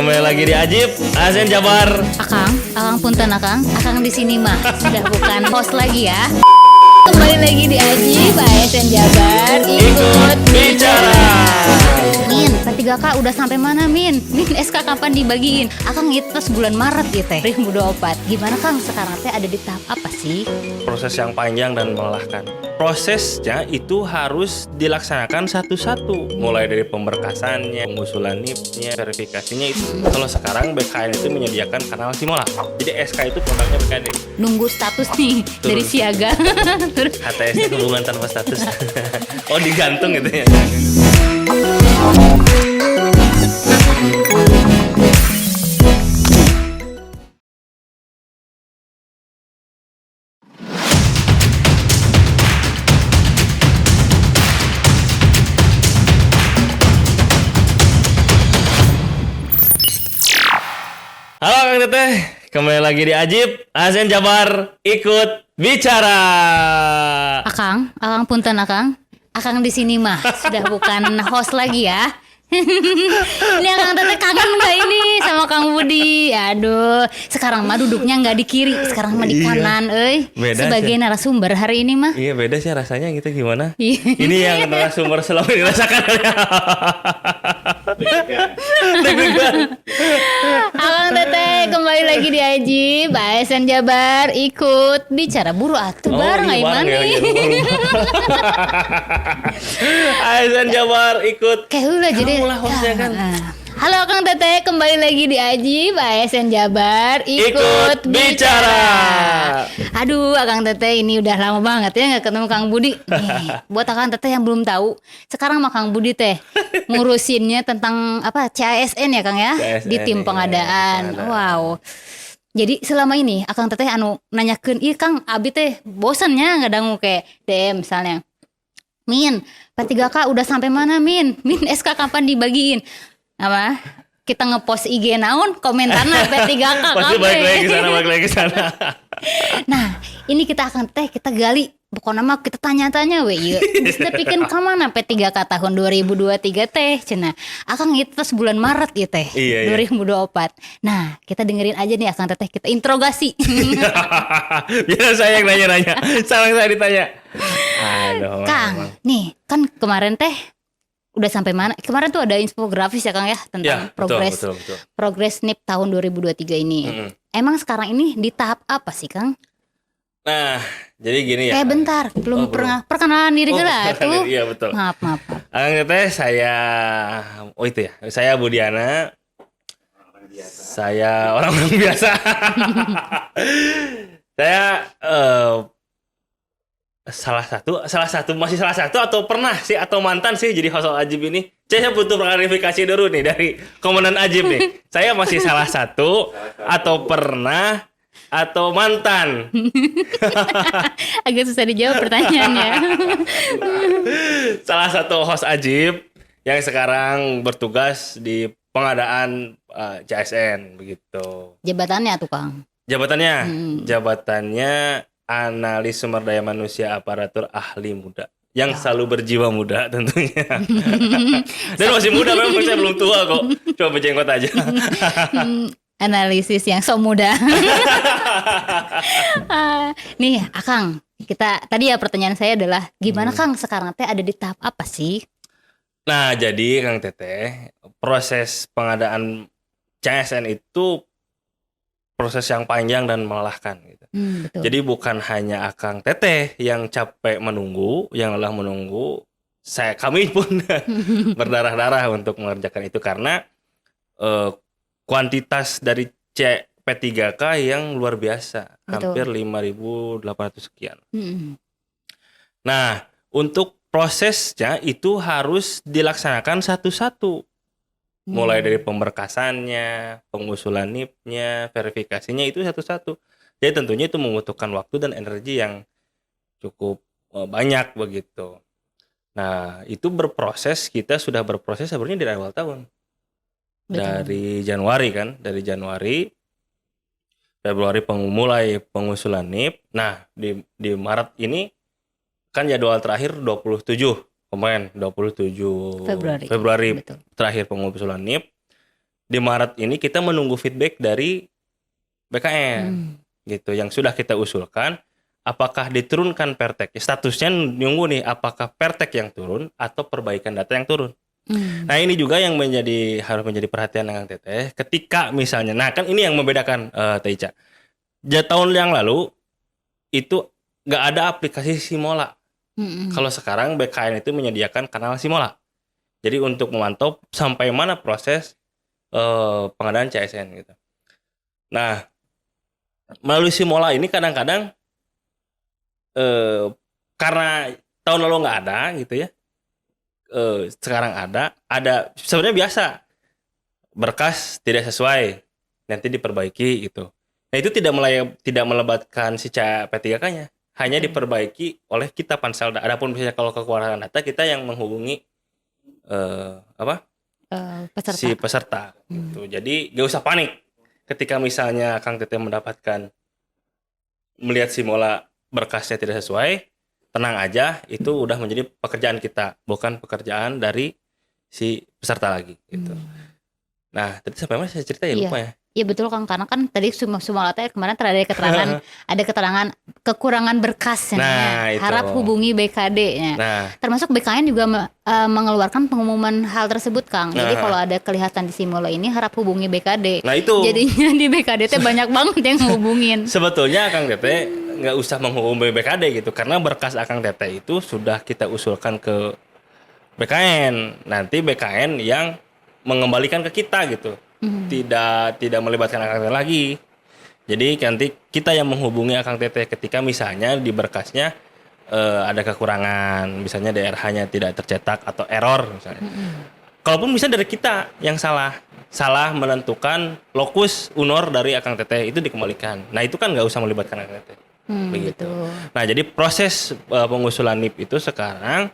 kembali lagi di Ajib Asen Jabar. Akang punten Akang di sini mah sudah bukan host lagi ya. Kembali lagi di Ajib ASN Jabar, ikut bicara. Min, P3K udah sampai mana Min? Min SK kapan dibagiin? Akang itu bulan Maret gitu teh 2024. Gimana Kang sekarang teh ada di tahap apa sih? Proses yang panjang dan melelahkan. Prosesnya itu harus dilaksanakan satu-satu, mulai dari pemberkasannya, pengusulan NIP-nya, verifikasinya itu. Kalau sekarang BKN itu menyediakan kanal Simola. Jadi SK itu produknya BKN. Nunggu status nih dari siaga. Terus HTS hubungan tanpa status. Oh, digantung gitu ya. Halo Kang Teteh, kembali lagi di Ajib Asen Jabar, ikut bicara. Akang punten Akang di sini mah sudah bukan host lagi ya. Ini Akang Teteh kangen nggak ini sama Kang Budi? Aduh, sekarang mah duduknya nggak di kiri, sekarang mah di kanan, Beda sebagai sih. narasumber hari ini mah. Iya, beda sih rasanya gitu, gimana? Iya. Ini yang narasumber selalu dirasakan. Akang Teteh kembali lagi di Ajib ASN Jabar, ikut bicara buru atuh bareng iya, Aiman bareng ya, nih. Asen Jabar ikut. Kayak udah jadi Kamu lah hostnya kan. Halo Kang Teteh, kembali lagi di Ajib ASN Jabar, ikut bicara. Aduh, Akang Teteh ini udah lama banget ya nggak ketemu Kang Budi. Nih, buat Akang Teteh yang belum tahu, sekarang mah Kang Budi teh ngurusinnya tentang apa CASN ya Kang ya, CASN, di tim iya, pengadaan. pengadaan. Wow. Jadi selama ini Akang Teteh nanyakeun, "Ih Kang, abi teh bosennya ngadangu kayak DM misalnya. Min, P3K udah sampai mana Min? Min SK kapan dibagiin?" Apa? Kita ngepost IG naon, komentarna P3K Pasti kabeh. balik lagi ke sana. Nah, ini kita gali. Pokoknya mah kita tanya-tanya we ieu. Geus nepikeun ka mana P3K tahun 2023 teh cenah. Akang itu bulan Maret ieu teh. Iya. 2024. Nah, kita dengerin aja nih Akang Teteh kita interogasi. Biar saya yang nanya-nanya. Salah saya ditanya. Aduh. Kang, nih kan kemarin teh udah sampai mana? Kemarin tuh ada infografis ya Kang ya tentang betul. progres NIP tahun 2023 ini. Emang sekarang ini di tahap apa sih Kang? Nah, jadi gini ya. Bentar, belum pernah perkenalan diri dulu tuh. Iya, betul. Maaf. Akang Teteh saya itu ya. Saya Budiana. Saya orang-orang biasa. Saya salah satu atau pernah sih atau mantan sih jadi host Ajib ini. Saya butuh klarifikasi dulu nih dari komandan Ajib nih. Saya masih salah satu atau pernah atau mantan. Agak susah dijawab pertanyaannya. Salah satu host Ajib yang sekarang bertugas di pengadaan CSN begitu. Jabatannya tuh Kang. Jabatannya analis sumber daya manusia aparatur ahli muda yang selalu berjiwa muda tentunya. Dan masih muda, memang saya belum tua kok. Coba jenggot aja. Analisis yang so muda. Nih Akang, kita tadi ya pertanyaan saya adalah gimana Kang sekarang teh ada di tahap apa sih? Nah, jadi Kang Teteh, proses pengadaan CSN itu proses yang panjang dan melelahkan gitu. Betul. Jadi bukan hanya Akang Teteh yang capek menunggu, yang lelah menunggu, kami pun berdarah-darah untuk mengerjakan itu karena kuantitas dari P3K yang luar biasa, hampir 5.800 sekian. Nah, untuk prosesnya itu harus dilaksanakan satu-satu. Mulai dari pemberkasannya, pengusulan NIP-nya, verifikasinya itu satu-satu. Jadi tentunya itu membutuhkan waktu dan energi yang cukup banyak begitu. Nah, itu kita sudah berproses sebenarnya dari awal tahun. Betul. Dari Januari, Februari mulai pengusulan NIP. Nah, di Maret ini kan jadwal terakhir 27 kemarin 27 Februari Betul. terakhir pengusulan NIP. Di Maret ini kita menunggu feedback dari BKN gitu yang sudah kita usulkan, apakah diturunkan Pertek. Statusnya nunggu nih apakah Pertek yang turun atau perbaikan data yang turun. Nah, ini juga yang harus menjadi perhatian Kang Teteh ketika misalnya, nah kan ini yang membedakan Teh Ica. Tahun yang lalu itu nggak ada aplikasi Simola. Kalau sekarang BKN itu menyediakan kanal Simola. Jadi untuk memantau sampai mana proses pengadaan CSN gitu. Nah, melalui Simola ini kadang-kadang karena tahun lalu nggak ada gitu ya. Sekarang ada sebenarnya biasa berkas tidak sesuai nanti diperbaiki gitu. Nah, itu tidak melebatkan si P3K-nya, hanya diperbaiki oleh kita Panselda. Adapun misalnya kalau kekurangan data kita yang menghubungi Peserta. si peserta gitu. Jadi gak usah panik ketika misalnya Kang Teteh melihat Simola berkasnya tidak sesuai. Tenang aja, itu udah menjadi pekerjaan kita, bukan pekerjaan dari si peserta lagi gitu. Nah, tadi sampai mana saya cerita ya, lupa ya. Iya betul Kang, karena kan tadi semua kemarin ada keterangan kekurangan berkas. Nah, itu. Harap hubungi BKD-nya. Nah, termasuk BKN juga mengeluarkan pengumuman hal tersebut Kang. Jadi kalau ada kelihatan di Simola ini harap hubungi BKD. Nah, itu. Jadinya di BKD teh banyak banget yang ngehubungin. Sebetulnya Kang Teteh nggak usah menghubungi BKD gitu, karena berkas Akang Teteh itu sudah kita usulkan ke BKN. Nanti BKN yang mengembalikan ke kita gitu. Tidak melibatkan Akang Teteh lagi. Jadi nanti kita yang menghubungi Akang Teteh ketika misalnya di berkasnya ada kekurangan, misalnya DRH-nya tidak tercetak atau error misalnya. Kalaupun misalnya dari kita yang salah menentukan lokus unor dari Akang Teteh, itu dikembalikan. Nah, itu kan nggak usah melibatkan Akang Teteh. Begitu. Betul. Nah, jadi proses pengusulan NIP itu sekarang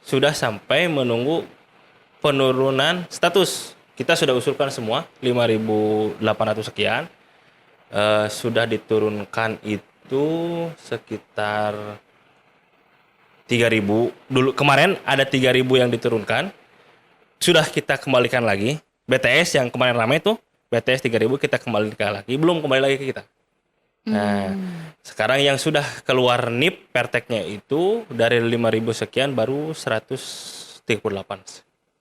sudah sampai menunggu penurunan status. Kita sudah usulkan semua 5.800 sekian. Sudah diturunkan itu sekitar 3.000. Dulu kemarin ada 3.000 yang diturunkan. Sudah kita kembalikan lagi. BTS yang kemarin ramai itu, BTS 3.000 kita kembalikan lagi. Belum kembali lagi ke kita. Nah, sekarang yang sudah keluar NIP Perteknya itu dari 5.000 sekian baru 138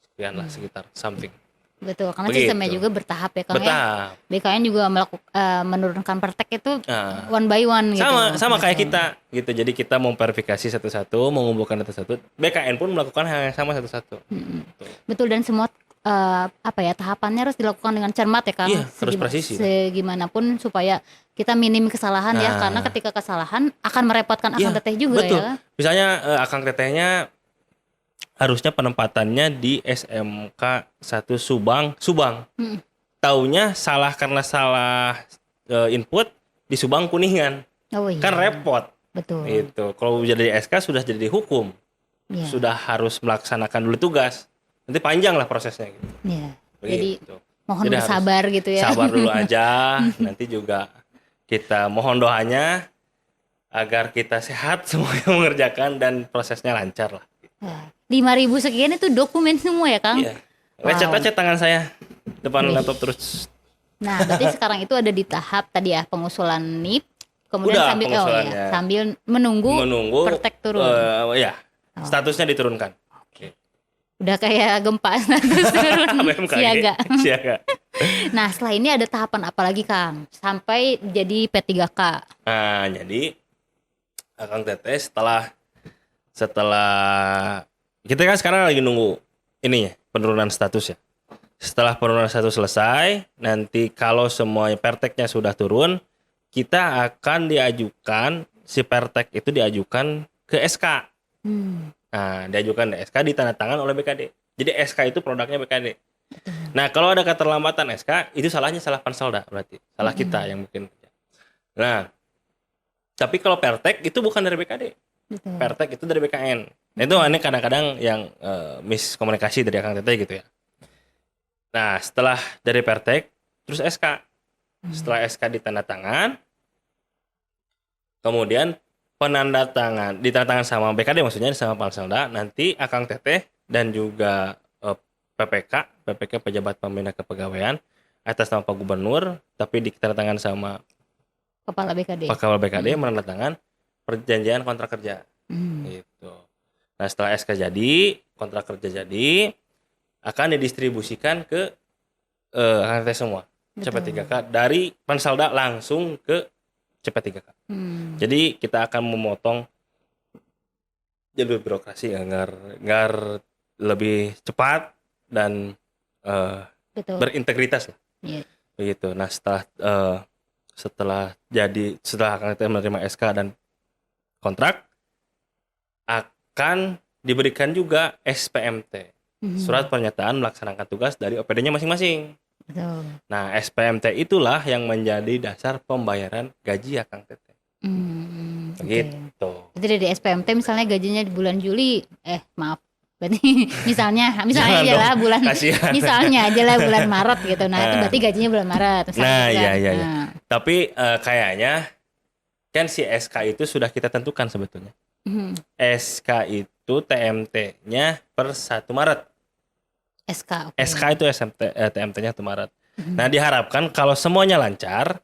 sekian lah sekitar something. Betul, karena Begitu. sistemnya juga bertahap ya Kang Bertahap. ya. BKN juga menurunkan Pertek itu one by one gitu. Sama kayak kita gitu. Jadi kita memverifikasi satu-satu, mengumpulkan satu-satu. BKN pun melakukan hal yang sama satu-satu. Betul, dan semua tahapannya harus dilakukan dengan cermat ya Kang. Iya, harus presisi. Segimanapun supaya kita minim kesalahan ya, karena ketika kesalahan akan merepotkan Akang Teteh juga betul. ya. Misalnya Akang Tetehnya harusnya penempatannya di SMK 1 Subang. Taunya salah karena salah input di Subang Kuningan. Oh iya. Kan repot. Betul. Itu. Kalau jadi SK sudah jadi hukum. Iya. Sudah harus melaksanakan dulu tugas. Nanti panjang lah prosesnya gitu. Iya. Jadi Begitu. mohon Jadi bersabar gitu ya. Sabar dulu aja. Nanti juga kita mohon doanya agar kita sehat semua yang mengerjakan dan prosesnya lancar lah. 5.000 sekian itu dokumen semua ya Kang? Iya. Lecet aja tangan saya depan laptop terus. Nah, berarti sekarang itu ada di tahap tadi ya pengusulan NIP, kemudian Udah, sambil menunggu Pertek turun. Ya, statusnya diturunkan. Oke. Udah kayak gempa status turun. Siaga. Nah, setelah ini ada tahapan apa lagi Kang? Sampai jadi P3K. Nah, jadi Akang Teteh setelah kita kan sekarang lagi nunggu ini ya, penurunan status ya. Setelah penurunan status selesai, nanti kalau semuanya Perteknya sudah turun, kita akan diajukan si Pertek itu diajukan ke SK. Nah, diajukan ke SK ditandatangan oleh BKD. Jadi SK itu produknya BKD. Nah, kalau ada keterlambatan SK, itu salah Panselda berarti. Salah kita yang mungkin. Nah, tapi kalau Pertek itu bukan dari BKD. Pertek itu dari BKN. Nah, itu aneh kadang-kadang yang miskomunikasi dari Akang Teteh gitu ya. Nah, setelah dari Pertek terus SK. Setelah SK ditandatangan, kemudian ditandatangan sama BKD maksudnya sama Panselda, nanti Akang Teteh dan juga PPK PPK pejabat pembina kepegawaian atas nama Pak Gubernur, tapi ditandatangan sama Kepala BKD. Kepala BKD menandatangan perjanjian kontrak kerja. Gitu. Nah, setelah SK jadi, kontrak kerja jadi, akan didistribusikan ke AKT semua. CP3K dari Pansalda langsung ke CP3K. Jadi kita akan memotong jalur birokrasi agar lebih cepat dan berintegritas lah. Yeah. Begitu. Nah, setelah AKT menerima SK dan kontrak, akan diberikan juga SPMT, surat pernyataan melaksanakan tugas dari OPD-nya masing-masing. Betul. Nah, SPMT itulah yang menjadi dasar pembayaran gaji Akang Teteh. Begitu. Jadi dari SPMT misalnya gajinya di bulan Juli, berarti misalnya aja lah bulan, misalnya aja lah bulan Maret gitu. Nah, itu berarti gajinya bulan Maret. Nah, iya. Tapi kayaknya kan si SK itu sudah kita tentukan sebetulnya. SK itu TMT-nya per 1 Maret. SK. Okay. SK itu TMT-nya 1 Maret. Nah, diharapkan kalau semuanya lancar,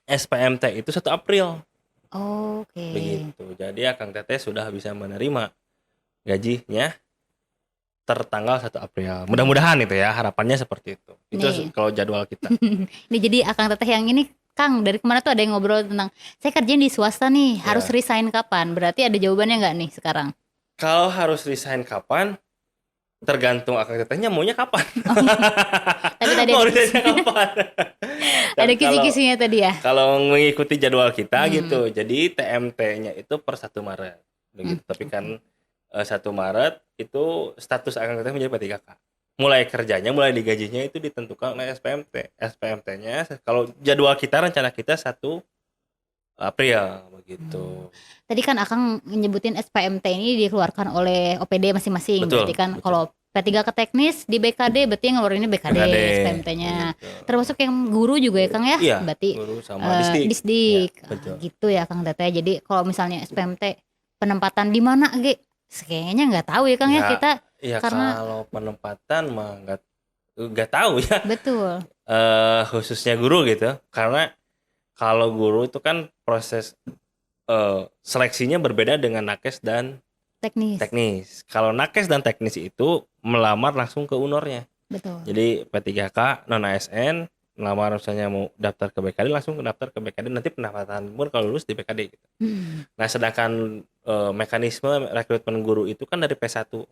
SPMT itu 1 April. Oke. Begitu. Jadi Akang Teteh sudah bisa menerima gajinya tertanggal 1 April. Mudah-mudahan itu ya, harapannya seperti itu. Itu kalau jadwal kita. Ini jadi Akang Teteh yang ini, Kang, dari kemarin tuh ada yang ngobrol tentang saya kerjain di swasta nih, harus resign kapan? Berarti ada jawabannya nggak nih sekarang? Kalau harus resign kapan? Tergantung Akang Tetehnya maunya kapan. Tapi tadi mau resign kapan? Ada kisi-kisinya tadi ya. Kalau mengikuti jadwal kita gitu. Jadi TMT-nya itu per 1 Maret. Begitu. Tapi kan 1 Maret itu status Akang Teteh menjadi P3K. Mulai kerjanya, mulai digajinya itu ditentukan oleh SPMT. SPMT-nya kalau jadwal kita, rencana kita 1 April begitu. Tadi kan Akang nyebutin SPMT ini dikeluarkan oleh OPD masing-masing. Berarti kan kalau P3K teknis di BKD berarti yang ngeluarinnya BKD SPMT-nya. Begitu. Termasuk yang guru juga ya Kang ya? Iya, berarti guru sama Disdik. Gitu ya Kang Teteh. Jadi kalau misalnya SPMT penempatan di mana kayaknya nggak tahu ya Kang ya kita. Iya, karena kalau penempatan mah nggak tahu ya. Betul. Khususnya guru gitu, karena kalau guru itu kan proses seleksinya berbeda dengan nakes dan teknis. Kalau nakes dan teknis itu melamar langsung ke UNOR-nya. Betul. Jadi P3K non ASN melamar misalnya mau daftar ke BKD langsung daftar ke BKD, nanti pendapatan pun kalau lulus di BKD gitu. Nah, sedangkan mekanisme rekrutmen guru itu kan dari P1.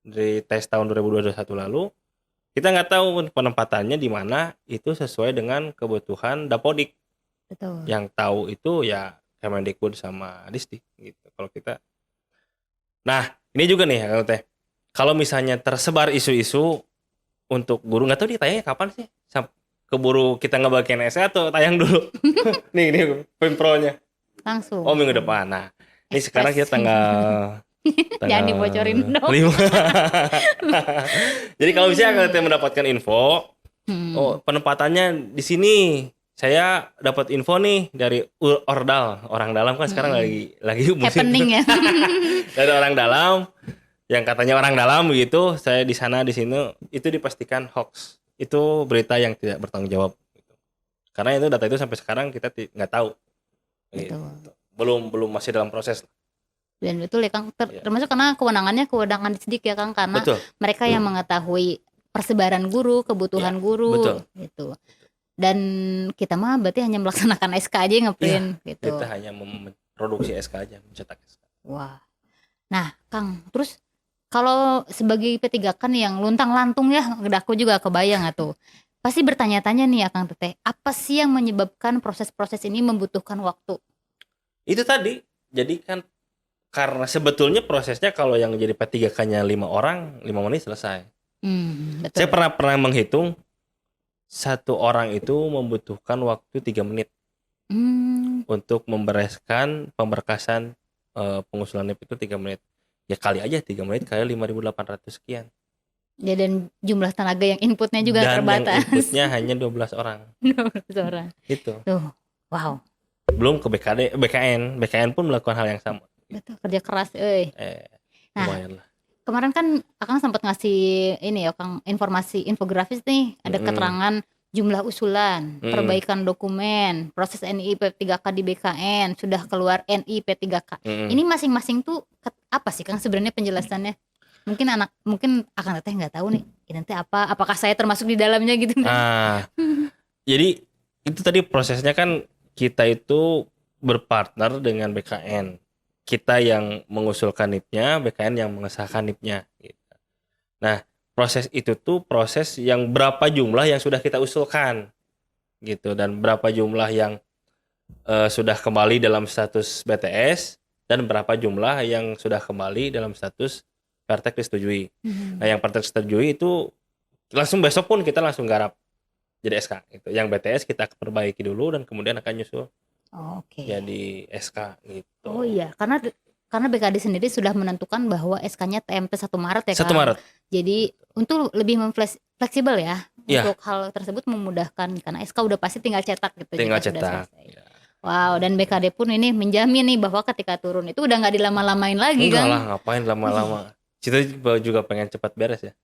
Dari tes tahun 2021 lalu kita nggak tahu penempatannya di mana, itu sesuai dengan kebutuhan Dapodik. Betul. Yang tahu itu ya Kemendikbud sama Disdik gitu. Kalau kita, nah ini juga nih kalau Teh, kalau misalnya tersebar isu-isu untuk guru, nggak tahu ditayangnya kapan sih? Keburu kita ngebagiin essay atau tayang dulu? nih Pempronya langsung. Oh, minggu depan. Nah, ini sekarang kita tanggal jangan dibocorin dong. 5. Jadi kalau misalnya kalian mendapatkan info, oh penempatannya di sini, saya dapat info nih dari orang dalam kan sekarang lagi happening ya. Dari orang dalam yang katanya orang dalam begitu, saya di sana di sini, itu dipastikan hoax. Itu berita yang tidak bertanggung jawab gitu. Karena itu data itu sampai sekarang kita nggak tahu. Gitu. Belum masih dalam proses. Dan betul ya Kang, termasuk karena kewenangan Disdik ya Kang, karena mereka yang mengetahui persebaran guru, kebutuhan guru gitu. Dan kita mah berarti hanya melaksanakan SK aja ngeprint gitu. Kita hanya memproduksi SK aja, mencetak SK. Wah. Nah, Kang, terus kalau sebagai P3K kan yang luntang-lantung ya, aku juga kebayang tuh. Pasti bertanya-tanya nih ya Kang Teteh, apa sih yang menyebabkan proses-proses ini membutuhkan waktu? Itu tadi. Jadi kan karena sebetulnya prosesnya kalau yang jadi P3K-nya 5 orang, 5 menit selesai. Betul. Saya pernah menghitung 1 orang itu membutuhkan waktu 3 menit untuk membereskan pemberkasan pengusulan NIP itu 3 menit. Ya kali aja 3 menit kali 5.800 sekian. Ya, dan jumlah tenaga yang inputnya juga terbatas. Dan yang inputnya hanya 12 orang. 12 orang. Itu. Tuh, wow. Belum ke BKN pun melakukan hal yang sama. Betul, kerja keras, nah, lumayan lah. Kemarin kan Akang sempat ngasih ini ya Kang, informasi infografis nih, ada keterangan jumlah usulan, perbaikan dokumen, proses NI P3K di BKN, sudah keluar NI P3K. Ini masing-masing tuh apa sih Kang sebenarnya penjelasannya? Mungkin Akang Teteh nggak tahu nih, ini nanti apa? Apakah saya termasuk di dalamnya gitu kan? Jadi itu tadi prosesnya kan kita itu berpartner dengan BKN. Kita yang mengusulkan NIP-nya, BKN yang mengesahkan NIP-nya. Gitu. Nah, proses itu tuh proses yang berapa jumlah yang sudah kita usulkan, gitu, dan berapa jumlah yang sudah kembali dalam status BTS dan berapa jumlah yang sudah kembali dalam status Pertek disetujui. Nah, yang Pertek disetujui itu langsung besok pun kita langsung garap jadi SK. Gitu. Yang BTS kita perbaiki dulu dan kemudian akan nyusul. Oke. Jadi SK gitu. Oh iya, karena BKD sendiri sudah menentukan bahwa SK-nya TMT 1 Maret ya 1 Kang. Maret. Jadi untuk lebih fleksibel ya, Iya. untuk hal tersebut memudahkan karena SK udah pasti tinggal cetak gitu. Tinggal jika sudah cetak. selesai. Ya. Wow, dan BKD pun ini menjamin nih bahwa ketika turun itu udah nggak dilama-lamain lagi Enggak kan. lah, ngapain lama-lama. Kita juga pengen cepat beres ya.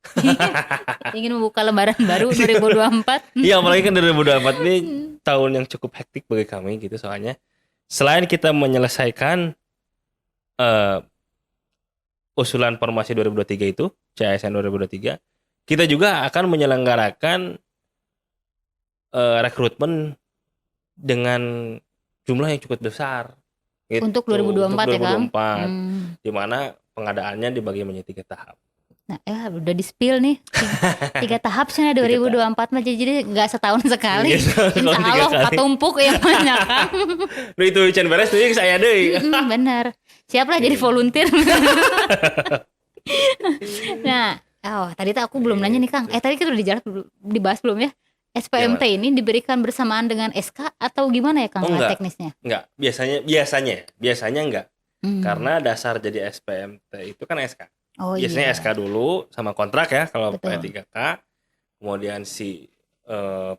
Ingin membuka lembaran baru 2024. Iya, apalagi kan 2024 ini tahun yang cukup hektik bagi kami gitu, soalnya selain kita menyelesaikan usulan formasi 2023 itu, CASN 2023, kita juga akan menyelenggarakan rekrutmen dengan jumlah yang cukup besar. Gitu. Untuk 2024 ya Kang. Di mana pengadaannya dibagi menjadi 3 tahap. Nah, udah di-spill nih. 3 tahap sih 2024 mah jadi nggak setahun sekali. Insya Allah katumpuk ya banyak kan. Lu itu Chan beres tuh saya deh. Bener. Siap lah jadi volunteer. Nah, tadi tuh aku belum nanya nih Kang. Tadi kan udah dibahas belum ya? SPMT ini diberikan bersamaan dengan SK atau gimana ya Kang teknisnya? Enggak, biasanya enggak. Karena dasar jadi SPMT itu kan SK. Biasanya SK dulu sama kontrak ya kalau P3K. Kemudian si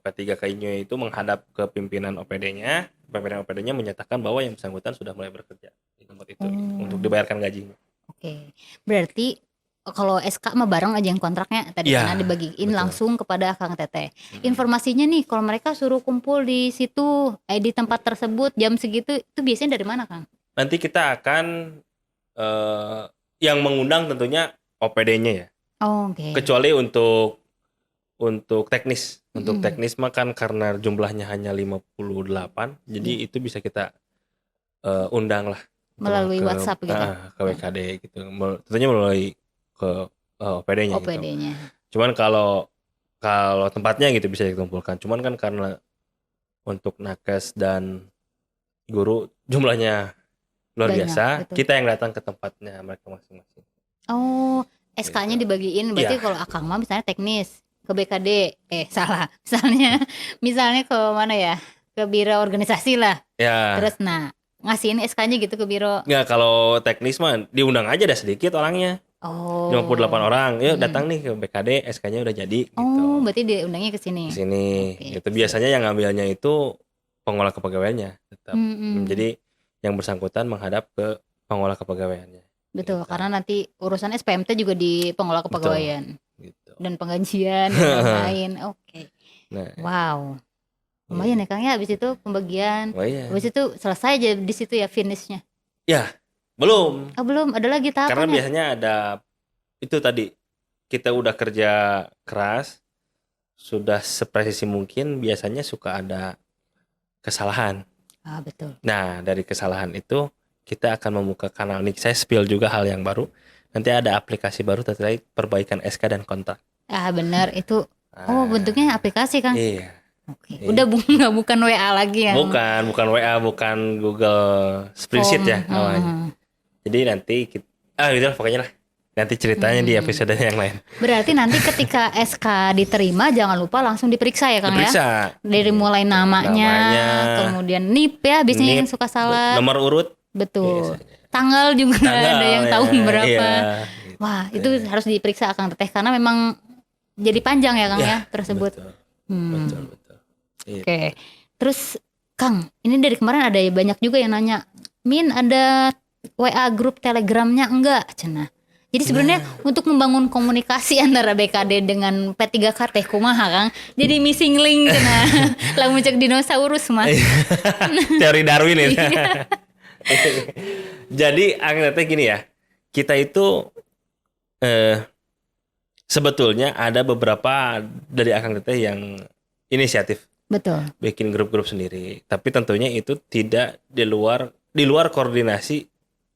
P3K-nya itu menghadap ke pimpinan OPD-nya. Pimpinan OPD-nya menyatakan bahwa yang bersangkutan sudah mulai bekerja di tempat itu untuk dibayarkan gajinya. Oke. Berarti kalau SK mah bareng aja yang kontraknya tadi karena dibagiin langsung kepada Kang Teteh. Informasinya nih kalau mereka suruh kumpul di situ di tempat tersebut jam segitu itu biasanya dari mana Kang? Nanti kita akan yang mengundang tentunya OPD-nya ya. Oke. Kecuali untuk teknis. Untuk teknis mah kan karena jumlahnya hanya 58, jadi itu bisa kita undang lah melalui WhatsApp gitu. Ke WKD gitu. Tentunya melalui ke OPD-nya. OPD-nya. Gitu. Cuman kalau tempatnya gitu bisa dikumpulkan. Cuman kan karena untuk nakes dan guru jumlahnya luar biasa, betul. Kita yang datang ke tempatnya mereka masing-masing. Oh, SK-nya gitu. Dibagiin berarti kalau Akang mah misalnya teknis ke BKD, salah. Misalnya ke mana ya? Ke biro organisasi lah. Ya. Terus ngasihin SK-nya gitu ke biro. Enggak, kalau teknis mah diundang aja dah sedikit orangnya. 58 orang. Yuk datang nih ke BKD, SK-nya udah jadi gitu. Oh, berarti diundangnya ke sini. Ke sini. Okay. Itu biasanya yang ngambilnya itu pengelola kepegawaiannya tetap. Jadi yang bersangkutan menghadap ke pengelola kepegawaiannya. Betul, gitu. Karena nanti urusan SPMT juga di pengelola kepegawaian. Gitu. Dan penggajian dan lain-lain. Oke. Nah, wow. Lumayan ya Kang ya, habis itu pembagian. Habis itu selesai aja di situ ya finishnya. Ya, belum. Belum, ada lagi tahapannya. Karena biasanya ada itu tadi kita udah kerja keras, sudah sepresisi mungkin, biasanya suka ada kesalahan. Betul. Nah, dari kesalahan itu kita akan membuka kanal nih. Saya spill juga hal yang baru. Nanti ada aplikasi baru terkait perbaikan SK dan kontrak. Benar itu. Bentuknya aplikasi Kang. Iya. Oke. Udah bukan WA lagi ya. Bukan WA, bukan Google Spreadsheet ya namanya. Jadi nanti kita gitu pokoknya lah. Nanti ceritanya di episode yang lain. Berarti nanti ketika SK diterima jangan lupa langsung diperiksa ya Kang ya. Dari mulai namanya, kemudian NIP ya biasanya yang suka salah. Nomor urut. Betul. Biasanya. Tanggal juga ada yang tahun berapa. Iya, gitu. Wah, itu harus diperiksa Kang Teteh karena memang jadi panjang ya Kang ya tersebut. Betul. Oke. Terus Kang, ini dari kemarin ada banyak juga yang nanya, Min ada WA grup Telegramnya enggak? Cenah. Jadi sebenarnya untuk membangun komunikasi antara BKD dengan P3K teh kumaha Kang. Jadi missing link cenah. Lamun cek dinosaurus mah. Teori Darwin ya. Iya. Jadi akhirnya gini ya, kita itu sebetulnya ada beberapa dari Akang Teteh yang inisiatif Betul. bikin grup-grup sendiri, tapi tentunya itu tidak di luar koordinasi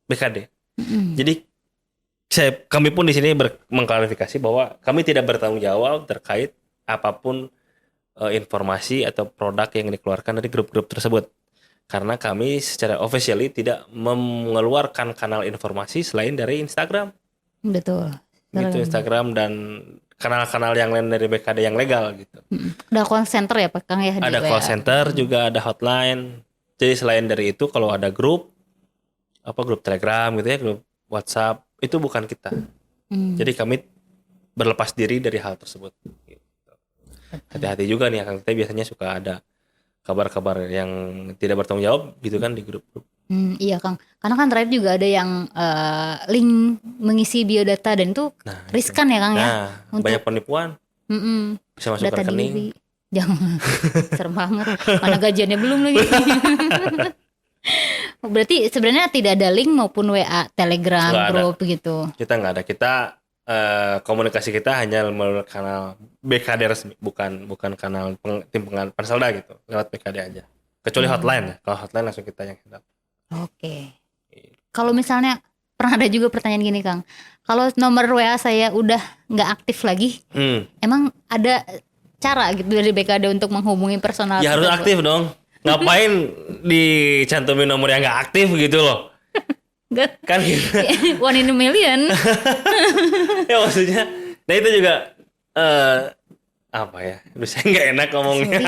BKD. Jadi kami pun di sini mengklarifikasi bahwa kami tidak bertanggung jawab terkait apapun informasi atau produk yang dikeluarkan dari grup-grup tersebut. Karena kami secara officially tidak mengeluarkan kanal informasi selain dari Instagram. Betul. Gitu, Instagram dan kanal-kanal yang lain dari BKD yang legal gitu. Ada call center ya Pak Kang ya? Ada call center juga, ada hotline. Jadi selain dari itu kalau ada grup Telegram gitu ya, grup WhatsApp, itu bukan kita. Jadi kami berlepas diri dari hal tersebut. Gitu. Hati-hati juga nih, Kang Teteh biasanya suka ada kabar-kabar yang tidak bertanggung jawab gitu kan di grup-grup. Iya Kang, karena kan terakhir juga ada yang link mengisi biodata dan itu riskan ya Kang ya. Untuk banyak penipuan. Bisa masuk data ke rekening. diri. Jangan, serem banget. Mana gajiannya belum lagi. Berarti sebenarnya tidak ada link maupun WA, Telegram, grup gitu. Kita nggak ada. Kita komunikasi kita hanya melalui kanal BKD resmi, bukan kanal tim Panselda gitu, lewat BKD aja. Kecuali hotline ya. Kalau hotline langsung kita yang handle. Oke. Kalau misalnya pernah ada juga pertanyaan gini Kang, kalau nomor WA saya udah nggak aktif lagi, emang ada cara gitu dari BKD untuk menghubungi personal? Ya harus aktif dong. Ngapain dicantumin nomor yang nggak aktif gitu loh? Kan gitu. One in a million. Ya maksudnya, nah itu juga apa ya? Bisa nggak enak ngomongnya.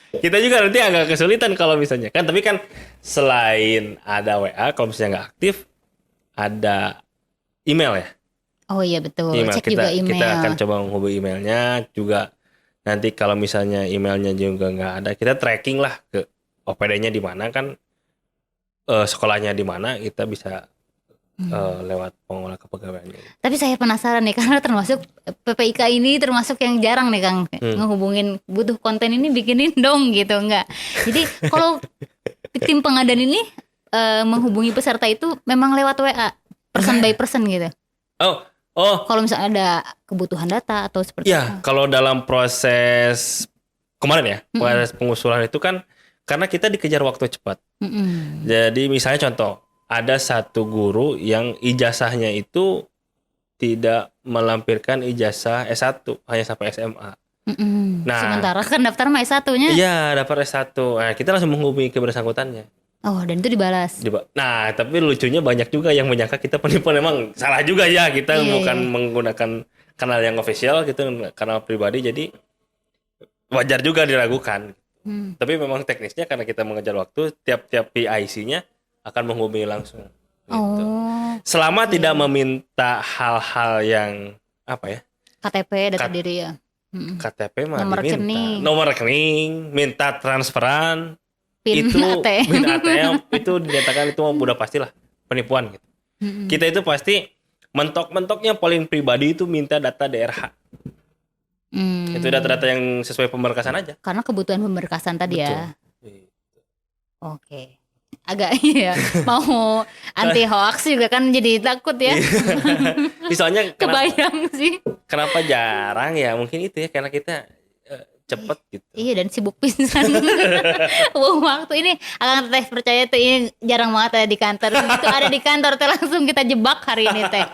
Kita juga nanti agak kesulitan kalau misalnya kan. Tapi kan selain ada WA, kalau misalnya nggak aktif, ada email ya. Oh iya betul. Email. Cek juga email. Kita akan coba menghubungi emailnya juga. Nanti kalau misalnya emailnya juga nggak ada, kita tracking lah ke OPD-nya di mana kan, sekolahnya di mana, kita bisa lewat pengelola kepegawaiannya. Tapi saya penasaran nih, karena termasuk PPIK ini termasuk yang jarang nih Kang ngehubungin butuh konten ini bikinin dong gitu, enggak. Jadi kalau tim pengadaan ini menghubungi peserta itu memang lewat WA, person by person gitu. Oh. Kalau misalnya ada kebutuhan data atau seperti ya, kalau dalam proses kemarin ya, proses pengusulan itu kan karena kita dikejar waktu cepat. Jadi misalnya contoh, ada satu guru yang ijazahnya itu tidak melampirkan ijazah S1, hanya sampai SMA. Nah, sementara kan daftar mah S1-nya. Iya, daftar S1. Nah, kita langsung menghubungi ke bersangkutannya. Oh, dan itu dibalas. Nah, tapi lucunya banyak juga yang menyangka kita penipuan. Emang salah juga ya, kita bukan menggunakan kanal yang official gitu, kanal pribadi, jadi wajar juga diragukan. Tapi memang teknisnya karena kita mengejar waktu, tiap PIC-nya akan menghubungi langsung. Gitu. Selama tidak meminta hal-hal yang apa ya? KTP, data diri ya. KTP mah nomor diminta. rekening. Nomor rekening, minta transferan. PIN ATM. PIN ATM itu dinyatakan itu udah pastilah penipuan gitu. Kita itu pasti mentok-mentoknya paling pribadi itu minta data DRH. Itu data-data yang sesuai pemberkasan aja. Karena kebutuhan pemberkasan tadi. Betul. Ya. Oke. Agak ya mau anti hoax juga kan jadi takut ya. Misalnya kebayang sih. Kenapa jarang ya? Mungkin itu ya karena kita cepet gitu. Iya, dan sibuk pisan. Waktu ini Akang Teteh percaya tuh ini jarang banget ada di kantor. Itu ada di kantor teh langsung kita jebak hari ini teh.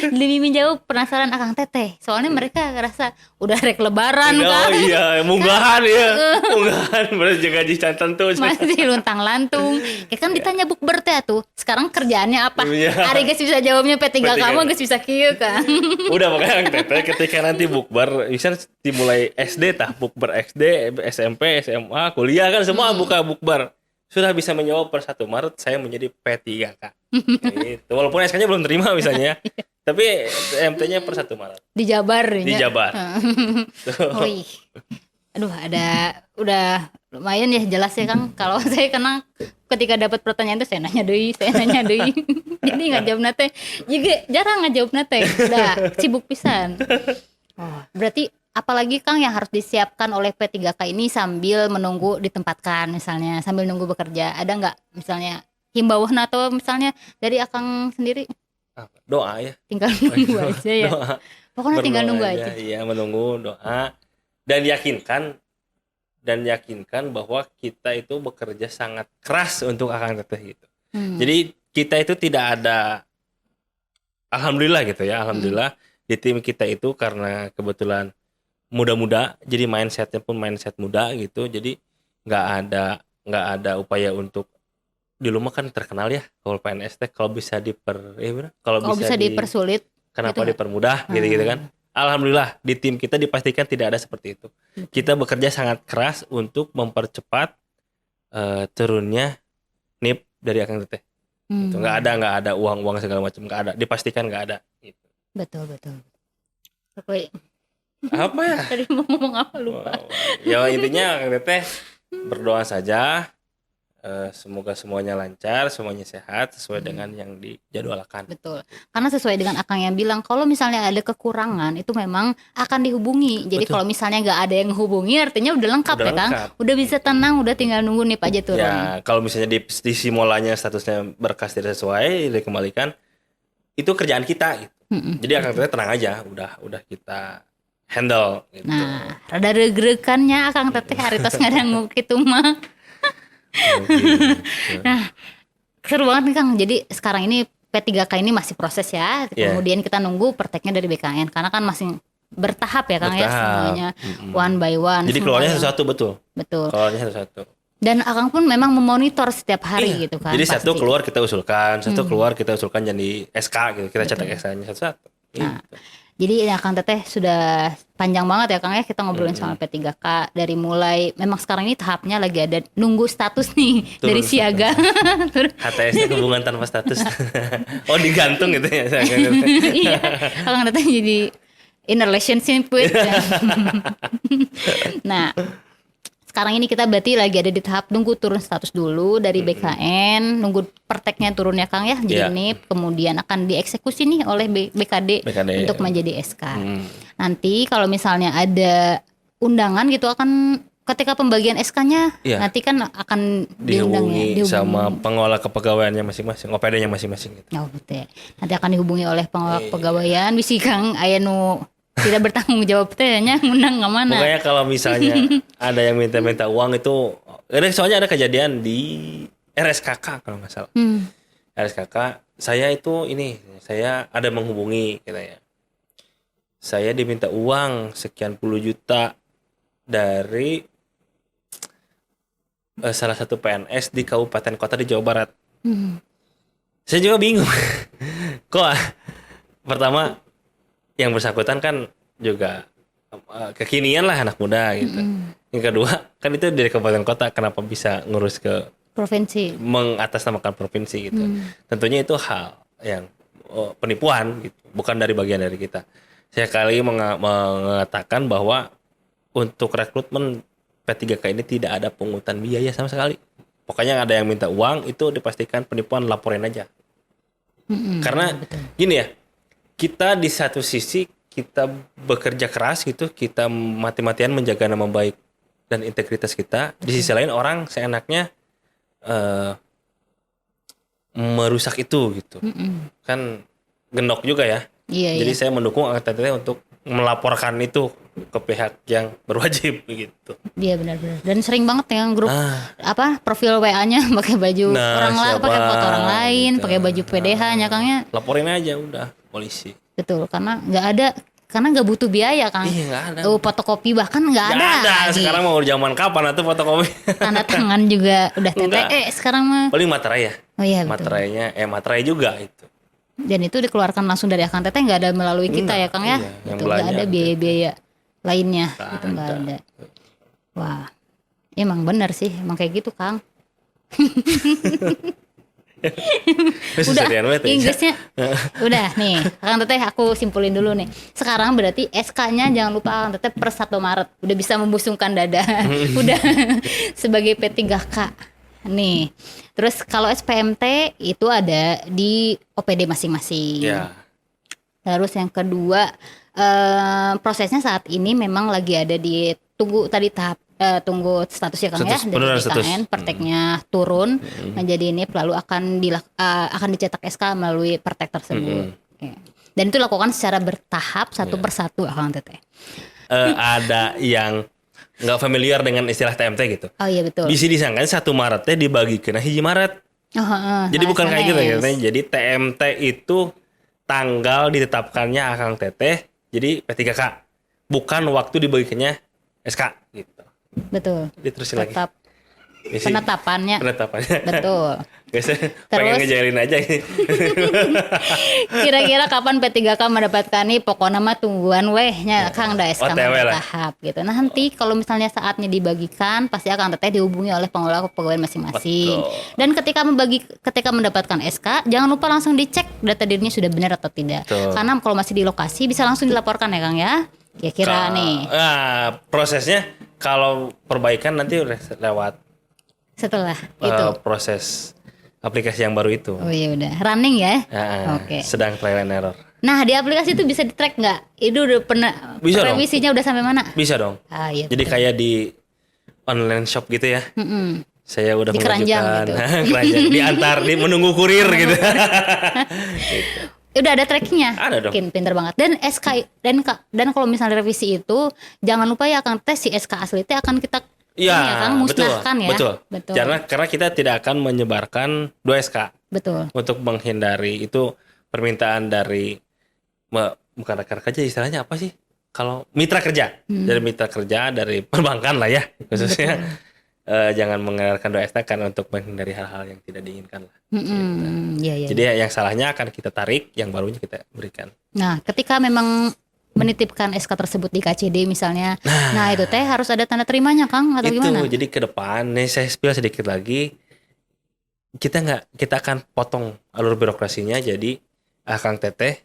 Demi menjawab penasaran Akang Teteh. Soalnya mereka ngerasa udah rek lebaran kan. Oh iya, munggahan ya. Munggahan beres jaga jantan tuh. Masih luntang-lantung. Ya kan ditanya bukber teh tuh. Sekarang kerjaannya apa? Hari guys bisa jawabnya P3 kamu guys bisa kieu kan. Udah makanya Akang Teteh ketika nanti bukber bisa dimulai SD tah, bukber SD, SMP, SMA, kuliah kan semua buka bukber. Sudah bisa menjawab per 1 Maret saya menjadi P3K. Gitu. Walaupun SK-nya belum terima misalnya. Tapi MT-nya per 1 Maret. Dijabar. Dijabar. Aduh, udah lumayan ya jelas ya Kang. Kalau saya karena ketika dapat pertanyaan itu saya nanya deui. Jadi ngajawab nate juga jarang ngajawab nate. Udah sibuk pisan. Oh, berarti apalagi Kang yang harus disiapkan oleh P3K ini sambil menunggu ditempatkan misalnya, sambil nunggu bekerja. Ada nggak misalnya himbauan atau misalnya dari Akang sendiri Doa ya. tinggal nunggu aja ya. Doa. Pokoknya tinggal nunggu Berdoa aja. Iya, menunggu, doa dan yakinkan bahwa kita itu bekerja sangat keras untuk Akang Teteh gitu. Jadi kita itu tidak ada, alhamdulillah gitu ya, alhamdulillah di tim kita itu karena kebetulan muda-muda, jadi mindsetnya pun mindset muda gitu. Jadi nggak ada upaya untuk di rumah kan terkenal ya kalau PNS teh kalau bisa kalau Kalau bisa dipersulit kenapa gitu nggak? dipermudah gitu kan. Alhamdulillah di tim kita dipastikan tidak ada seperti itu. Kita bekerja sangat keras untuk mempercepat turunnya NIP dari Akang Teteh. Gitu. Nggak ada uang segala macam, nggak ada, dipastikan nggak ada gitu. Betul. Oke. Apa ya? Tadi mau ngomong apa lupa. Ya intinya Akang Teteh berdoa saja, semoga semuanya lancar, semuanya sehat sesuai dengan yang dijadwalkan. Betul. Karena sesuai dengan Akang yang bilang, kalau misalnya ada kekurangan itu memang akan dihubungi. Jadi Betul. kalau misalnya nggak ada yang hubungi, artinya udah lengkap Udah ya Kang. lengkap. Udah bisa tenang, udah tinggal nunggu NIP aja turun. Ya kalau misalnya di simulanya statusnya berkas tidak sesuai dikembalikan, itu kerjaan kita gitu. Jadi Akang Teteh tenang aja, udah kita handle gitu. Nah, rada reg-regannya Akang Teteh haritos ngadangu kitu mah. Nah, seru banget nih Kang. Jadi sekarang ini P3K ini masih proses ya. Yeah. Kemudian kita nunggu perteknya dari BKN karena kan masih bertahap ya Kang ya Bertahap. semuanya one by one. Jadi semua keluarnya yang- satu-satu betul. Betul. Keluarnya satu-satu. Dan Akang pun memang memonitor setiap hari Iya. gitu kan. Jadi satu pasti. keluar kita usulkan, satu keluar kita usulkan jadi SK gitu. Kita cetak SK-nya satu-satu. Nah, Gitu. jadi ini Akang Teteh sudah panjang banget ya Kang ya kita ngobrolin sama P3K dari mulai memang sekarang ini tahapnya lagi ada nunggu status nih Turun dari siaga. HTS-nya hubungan tanpa status. Oh digantung gitu ya. Iya, Akang Teteh jadi in a relationship with. Nah, sekarang ini kita berarti lagi ada di tahap nunggu turun status dulu dari BKN, nunggu perteknya turun ya Kang ya, jadi Iya. NIP, kemudian akan dieksekusi nih oleh BKD BKD, untuk ya. menjadi SK. Nanti kalau misalnya ada undangan gitu akan ketika pembagian SK-nya Iya. nanti kan akan diundang ya, Dihubungi sama pengelola kepegawaiannya masing-masing, OPD-nya masing-masing gitu. Oh betul. Nanti akan dihubungi oleh pengelola kepegawaian, bisi Kang aya nu tidak bertanggung jawab teh nya ngundang ke mana. Pokoknya kalau misalnya ada yang minta-minta uang itu, soalnya ada kejadian di RSKK kalau nggak salah. RSKK, saya ada menghubungi katanya. Saya diminta uang sekian puluh juta dari salah satu PNS di kabupaten kota di Jawa Barat. Saya juga bingung. Kok pertama yang bersangkutan kan juga kekinian lah anak muda gitu. Yang kedua kan itu dari kabupaten kota, kenapa bisa ngurus ke Provinsi. mengatasnamakan provinsi gitu. Tentunya itu hal yang penipuan gitu, bukan dari bagian dari kita. Saya kali mengatakan bahwa untuk rekrutmen P3K ini tidak ada pungutan biaya sama sekali. Pokoknya ada yang minta uang itu dipastikan penipuan, laporin aja. Karena gini ya, kita di satu sisi kita bekerja keras gitu, kita mati-matian menjaga nama baik dan integritas kita. Di sisi lain orang seenaknya merusak itu gitu. Kan genok juga ya. Iya, Jadi saya mendukung Akang Teteh untuk melaporkan itu ke pihak yang berwajib begitu. Iya benar-benar. Dan sering banget yang grup profil WA-nya pakai baju Nah, orang lain, siapa? pakai foto orang lain, Gitu. pakai baju PDH-nya Kangnya. Laporin aja udah polisi. Betul, karena nggak butuh biaya Kang. Iya nggak ada. Fotokopi bahkan nggak Nggak ada. lagi. Sekarang mau zaman kapan atau fotokopi? Tanda tangan juga udah Enggak. sekarang mah. Paling materai ya. Oh iya betul. Materainya materai juga itu. Dan itu dikeluarkan langsung dari Akang Teteh, nggak ada melalui kita ya Kang ya. Iya, yang Betul, nggak belanja ada ada. biaya-biaya lainnya. Nggak Itu nggak ada. ada. Wah, emang benar sih, emang kayak gitu Kang. Udah Inggrisnya udah nih Akang Teteh aku simpulin dulu nih. Sekarang berarti SK-nya jangan lupa Akang Teteh per 1 Maret udah bisa membusungkan dada. Udah sebagai P3K nih. Terus kalau SPMT itu ada di OPD masing-masing. Ya. Terus yang kedua prosesnya saat ini memang lagi ada di tunggu status ya Kang Status, ya penurunan dari status. IKN perteknya turun menjadi ini lalu akan dicetak SK melalui pertek tersebut. Oke. Dan itu dilakukan secara bertahap satu persatu Akang Teteh. Ada yang nggak familiar dengan istilah TMT gitu. Oh iya betul. Bisa disangka 1 Maretnya dibagi ke 1 Maret. Jadi bukan kayak gitu ya. Jadi TMT itu tanggal ditetapkannya Akang Teteh jadi P3K. Bukan waktu dibagikannya SK gitu. Betul. Diterusin lagi. Tetap penetapannya. Betul. Guys, pengen ngejailin aja ini. Kira-kira kapan P3K mendapatkan nih pokoknya mah tungguan nya Kang da SK bertahap gitu. Nah nanti kalau misalnya saatnya dibagikan pasti Akang Teteh dihubungi oleh pengelola kepegawaian masing-masing. Dan ketika mendapatkan SK jangan lupa langsung dicek data dirinya sudah benar atau tidak. Karena kalau masih di lokasi bisa langsung dilaporkan ya Kang ya. Kira-kira nih. Prosesnya kalau perbaikan nanti udah lewat setelah itu proses aplikasi yang baru itu. Oh iya udah running ya. Oke. Sedang trial and error. Nah di aplikasi itu bisa di track nggak? Itu udah pernah bisa revisinya dong. udah sampai mana? Bisa dong. Iya, jadi betul. kayak di online shop gitu ya. Saya udah di keranjang gitu. Keranjang diantar di menunggu kurir gitu. Udah ada tracknya. Ada dong. Pinter banget. Dan SK dan kalau misalnya revisi itu jangan lupa ya Kang Teteh si SK asli itu akan kita kan musnahkan betul, ya. Betul. Karena kita tidak akan menyebarkan 2 SK. Betul. Untuk menghindari itu permintaan dari bukan rekan kerja istilahnya apa sih? Kalau mitra kerja, dari mitra kerja dari perbankan lah ya khususnya. Jangan mengeluarkan 2 SK kan untuk menghindari hal-hal yang tidak diinginkan lah. Iya. Jadi yang salahnya akan kita tarik, yang barunya kita berikan. Nah, ketika memang menitipkan SK tersebut di KCD misalnya, nah itu teh harus ada tanda terimanya Kang atau gimana? Itu jadi ke depan nih saya spill sedikit lagi, kita akan potong alur birokrasinya jadi Akang Teteh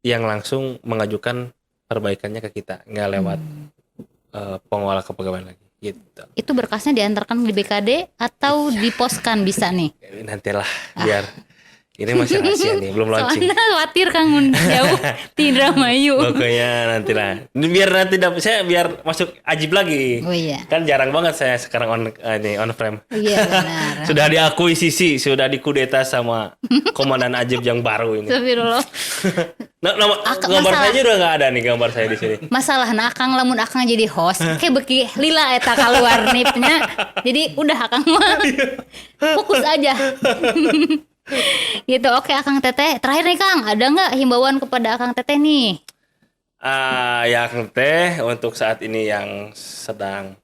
yang langsung mengajukan perbaikannya ke kita, nggak lewat pengelola kepegawaian lagi. Gitu. Itu berkasnya diantarkan di BKD atau diposkan bisa nih? Nantilah biar ini masih rahasia nih, belum launching. Soalnya khawatir Kang jauh Tindra Mayu. Pokoknya nantilah. Biar nanti saya biar masuk ajib lagi. Oh iya. Kan jarang banget saya sekarang on frame. Iya benar. Sudah diakuisisi, sudah dikudeta sama komandan ajib yang baru ini. Astagfirullah. Gambar saya aja udah nggak ada nih gambar saya di sini. Masalah Akang lamun Akang jadi host, kayak beki lila eta keluar nipnya. Jadi udah Akang mah fokus aja. Gitu. Oke Akang Teteh, terakhir nih Kang, ada nggak himbauan kepada Akang Teteh nih? Ya Akang Teteh untuk saat ini yang sedang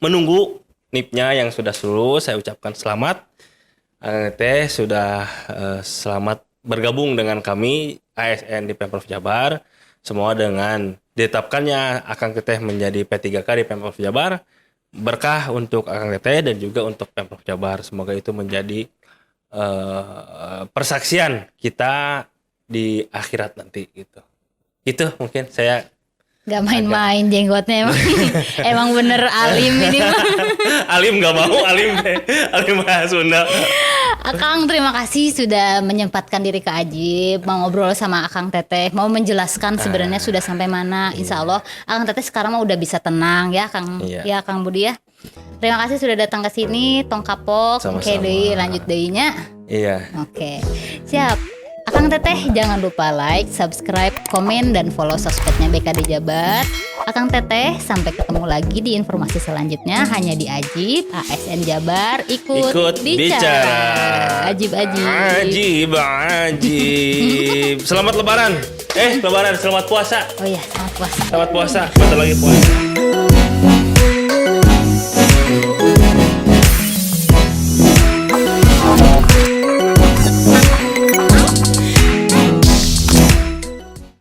menunggu NIP-nya yang sudah lulus, saya ucapkan selamat. Akang Teteh sudah selamat bergabung dengan kami ASN di Pemprov Jabar. Semua dengan ditetapkannya Akang Teteh menjadi P3K di Pemprov Jabar. Berkah untuk Akang Teteh dan juga untuk Pemprov Jabar. Semoga itu menjadi persaksian kita di akhirat nanti gitu. Itu mungkin saya Gak main-main jenggotnya emang bener alim ini mah. Alim gak mau, alim bahasa Sunda. Akang terima kasih sudah menyempatkan diri ke Ajib, mau ngobrol sama Akang Teteh, mau menjelaskan sebenarnya sudah sampai mana. Insya Allah Akang Teteh sekarang mah udah bisa tenang ya Kang. Ya Kang Budi ya. Terima kasih sudah datang ke sini, tong kapok, oke deh lanjut dehnya. Iya. Oke, siap. Akang Teteh jangan lupa like, subscribe, komen, dan follow sosmednya BKD Jabar. Akang Teteh sampai ketemu lagi di informasi selanjutnya hanya di Ajib ASN Jabar ikut bicara. Ajib. Selamat Lebaran. Selamat puasa. Oh iya, selamat puasa. Selamat puasa. Bentar lagi puasa.